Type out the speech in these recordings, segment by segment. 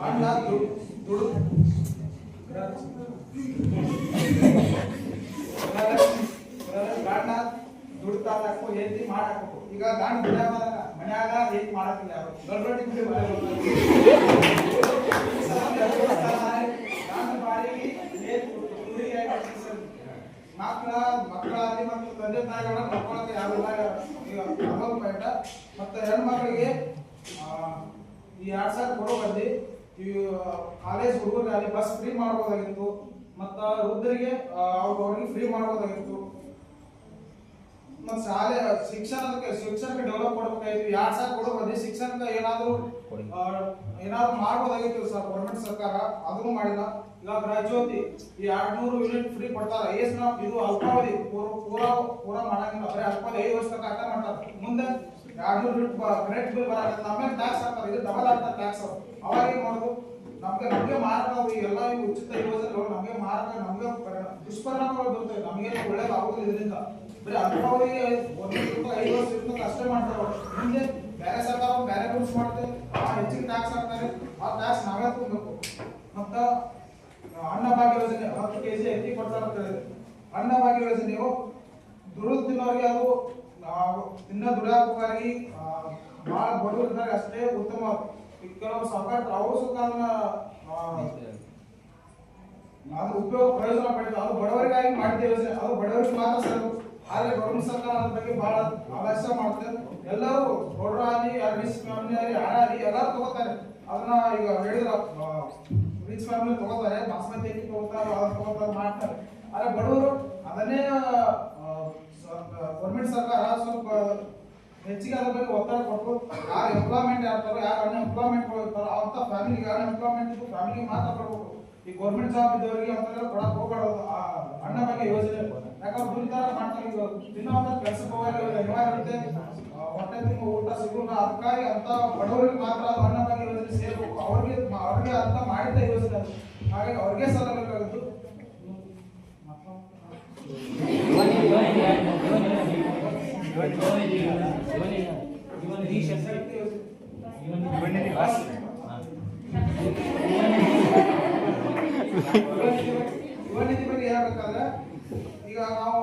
ಕಾಂಡ ದುಡು ಗಾಂಡ ದುಡ್ತಾಕು ಏತಿ ಮಾಡಾಕಬೇಕು. ಈಗ ಗಾಂಡ ದುಡ್ಯಾಗ ಮನ್ಯಾಗ ಏತಿ ಮಾಡಾಕಿಲ್ಲ ಯಾರು ಗಲ್ರೊಟ್ಟಿ ಬಿಡಿ ಗಾಂಡ ಬಾಡಿಗೆ ಏತಿ ದುಡಿಗೆ ಮಕ್ಕಳಾಗಿ ಮತ್ತು ತಂದೆ ತಾಯಿಗಳನ್ನ ನೋಡ್ಕೊಳಕ್ಕೆ ಯಾರು ಇಲ್ಲ. ಈಗ ಅದೊಂದು ಪಾಯಿಂಟ್. ಮತ್ತು ಹೆಣ್ಮಕ್ಳಿಗೆ ಈ 2000 ಕೊಡೋ ಬಂದು ಈ ಕಾಲೇಜ್ ಹುಡುಗರಿಗೆ ಬಸ್ ಫ್ರೀ ಮಾಡ್ಬೋದಾಗಿತ್ತು. ಮತ್ತು ವೃದ್ಧರಿಗೆ ಅವ್ರಿಗೆ ಫ್ರೀ ಮಾಡ್ಬೋದಾಗಿತ್ತು. ಮತ್ತು ಶಾಲೆ ಶಿಕ್ಷಣಕ್ಕೆ ಡೆವಲಪ್ ಮಾಡಬೇಕಾಗಿತ್ತು. 2000 ಕೊಡೋ ಬಂದು ಶಿಕ್ಷಣಕ್ಕೆ ಏನಾದರೂ ಮಾಡ್ಬೋದಾಗಿತ್ತು ಸರ್ ಗೌರ್ಮೆಂಟ್ ಸರ್ಕಾರ. ಅದನ್ನು ಮಾಡಿಲ್ಲ. ಈಗ ಗೃಹಜ್ಯೋತಿ ಈ 200 ಯೂನಿಟ್ ಫ್ರೀ ಕೊಡ್ತಾರೆ. ಇದು ಅಲ್ಪಾವಧಿ ಪೂರ ಮಾಡಂಗಿಲ್ಲ. ಬರೀ ಅಲ್ಪಾವಧಿ 5 ವರ್ಷ ತನಕ ಅರ್ಥ ಮಾಡ್ತಾರೆ. ಮುಂದೆ 200 ಯೂನಿಟ್ ಕರೆಕ್ಟ್ ಬಿಲ್ ಬರಲ್ಲ. ನಮಗೆ ಟ್ಯಾಕ್ಸ್ ಹಾಕ್ತಾರೆ. ಇದು ಡಬಲ್ ಆಗ್ತಾರೆ ಟ್ಯಾಕ್ಸ್. ಅವಾಗ ಏನ್ ಮಾಡೋದು? ನಮಗೆ ಮಾರಕ ಎಲ್ಲ ಈ ಉಚಿತ ಯೋಜನೆಗಳು ನಮಗೆ ಮಾರಕ ನಮಗೆ ದುಷ್ಪರಿಣಾಮಗಳು ಬರ್ತವೆ. ನಮಗೇನು ಒಳ್ಳೇದು ಆಗೋದು ಇದರಿಂದ. ಬರೀ ಅಲ್ಪಾವಧಿ 5 ವರ್ಷ ಇರ್ತದೆ ಅಷ್ಟೇ ಮಾಡ್ತಾರೆ. ಮುಂದೆ ಬೇರೆ ಸರ್ಕಾರ ಬೇರೆ ರೂಲ್ಸ್ ಮಾಡುತ್ತೆ. ಹೆಚ್ಚಿಗೆ ಟ್ಯಾಕ್ಸ್ ಹಾಕ್ತಾರೆ. ಆ ಟ್ಯಾಕ್ಸ್ ನಾವೇ ತಗೊಬೇಕು. ಮತ್ತ ಅನ್ನಭಾಗ್ಯ ಯೋಜನೆ 10 kg ಅಕ್ಕಿ ಕೊಡ್ತಾರೆ ಅಂತ ಹೇಳಿದ್ರೆ, ಅನ್ನಭಾಗ್ಯ ಯೋಜನೆಯು ದುಡಿದು ತಿನ್ನೋರಿಗೆ ಅದು ದುಡಿಯಾಕೋರಿಗೆ ಬಹಳ ಬಡವರಿದ್ದಾರೆ ಅಷ್ಟೇ ಉತ್ತಮ. ಕೆಲವು ಸರ್ಕಾರ ಅವರು ಸುಖನ ಅದು ಉಪಯೋಗ ಪ್ರಯೋಜನ ಪಡಿತಾರೆ. ಅದು ಬಡವರಿಗಾಗಿ ಮಾಡಿದ ಯೋಜನೆ. ಅದು ಬಡವರಿಗೆ ಮಾತ್ರ ಸರ್. ಆದ್ರೆ ಗೌರ್ಮೆಂಟ್ ಸರ್ಕಾರ ಅದ್ರ ಬಗ್ಗೆ ಬಹಳ ಅವಶ್ಯ ಮಾಡ್ತಾರೆ. ಎಲ್ಲರೂ ಬಡವರಾಗಲಿ ರಿಚ್ ಫ್ಯಾಮಿಲಿ ಆಗಲಿ ಯಾರಾಗಲಿ ಎಲ್ಲರೂ ತಗೋತಾರೆ. ಅದನ್ನ ಈಗ ಹೇಳಿದ್ರ ರಿಚ್ ಫ್ಯಾಮಿಲಿ ತಗೋತಾರೆ, ಬಾಸ್ಮತಿ ಅಕ್ಕಿ ತಗೋತಾರೆ, ಅದನ್ನ ತಗೋತಾರೆ ಮಾಡ್ತಾರೆ. ಆದ್ರೆ ಬಡವರು ಅದನ್ನೇ ಗೌರ್ಮೆಂಟ್ ಸರ್ಕಾರ ಸ್ವಲ್ಪ ಹೆಚ್ಚಿಗೆ ಅದ್ರ ಬಗ್ಗೆ ಒತ್ತಡ ಕೊಟ್ಟು ಯಾರು ಎಂಪ್ಲಾಯ್ಮೆಂಟ್ ಯಾರ್ತಾರೋ ಯಾರು ಅನ್ಎಂಪ್ಲಾಯ್ಮೆಂಟ್ ಇರ್ತಾರೋ ಅಂತ ಫ್ಯಾಮಿಲಿಗೆ ಅನ್ಎಂಪ್ಲಾಯ್ಮೆಂಟ್ ಇದ್ದು ಫ್ಯಾಮಿಲಿಗೆ ಮಾತ್ರ ಕೊಡಬೇಕು. ಈ ಗೌರ್ಮೆಂಟ್ ಜಾಬ್ ಇದ್ದವರಿಗೆ ಅಂತೆಲ್ಲ ಕೊಡಕ್ ಹೋಗ್ಬಾರ್ದು. ಅಣ್ಣ ಬಗ್ಗೆ ಯೋಜನೆ ಯಾಕಂದ್ರೆ ದುಡಿತಾರ ಮಾಡ್ತಾರೆ. ಈಗ ದಿನ ಕೆಲಸಕ್ಕೆ ಹೋಗಿ ಅನಿವಾರ್ಯ ಇರುತ್ತೆ. ಹೊಟ್ಟೆ ತುಂಬ ಊಟ ಸಿಗೋಲ್ಲ. ಅದಕ್ಕಾಗಿ ಅಂತ ಬಡವರಿಗೆ ಮಾತ್ರ ಅದು ಅಣ್ಣ ಬಗ್ಗೆ ಯೋಜನೆ ಸೇರ್ಬೇಕು. ಅವ್ರಿಗೆ ಅಂತ ಮಾಡಿದ್ದ ಯೋಜನೆ ಅದು. ಹಾಗಾಗಿ ಅವ್ರಿಗೆ ಸಲ್ಲಬೇಕಾಗುತ್ತೆ. ಯುವ ನಿಧಿ ಬಗ್ಗೆ ಹೇಳ್ಬೇಕಾದ್ರೆ ಈಗ ನಾವು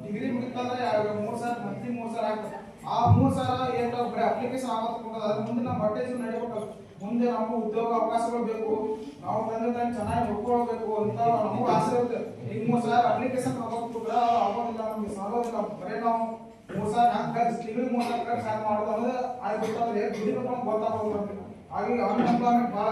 ಡಿಗ್ರಿ ಮುಗಿತಂದ್ರೆ 3,000 ಮಂತ್ಲಿ 3,000 ಆಗ್ತದೆ. ಆ 3,000 ಏನ್ ಬರೀ ಅಪ್ಲಿಕೇಶನ್ ಆಗೋದು ಅದ್ರ ಮುಂದೆ ನಮ್ಮ ಹೊಟ್ಟೆ ಜೀವನ ನಡಿಬೇಕಲ್ಲ. ಮುಂದೆ ನಮಗೂ ಉದ್ಯೋಗ ಅವಕಾಶಗಳು ಬೇಕು. ನಾವು ತಂದೆ ತಾಯಿ ಚೆನ್ನಾಗಿ ನೋಡ್ಕೊಳ್ಬೇಕು ಅಂತ ನಮಗೂ ಆಸೆ ಇರುತ್ತೆ. ಈಗ 3,000 ಅಪ್ಲಿಕೇಶನ್ ಆಗೋದಿಲ್ಲ, ನಮ್ಗೆ ಸಾಗೋದಿಲ್ಲ. ಬರೀ ನಾವು 3,000 ಖರ್ಚು ತಿಂಗಳಿಗೆ 3,000 ಖರ್ಚು ಮಾಡೋದು ಅನ್ನೋದು ಆಗ್ಬಿಟ್ಟು ದುಡಿಬೇಕು ಗೊತ್ತಾಗೋದು ನಮಗೆ. ಹಾಗಾಗಿ ಅನ್ಎಂಪ್ಲಾಯ್ಮೆಂಟ್ ಭಾಳ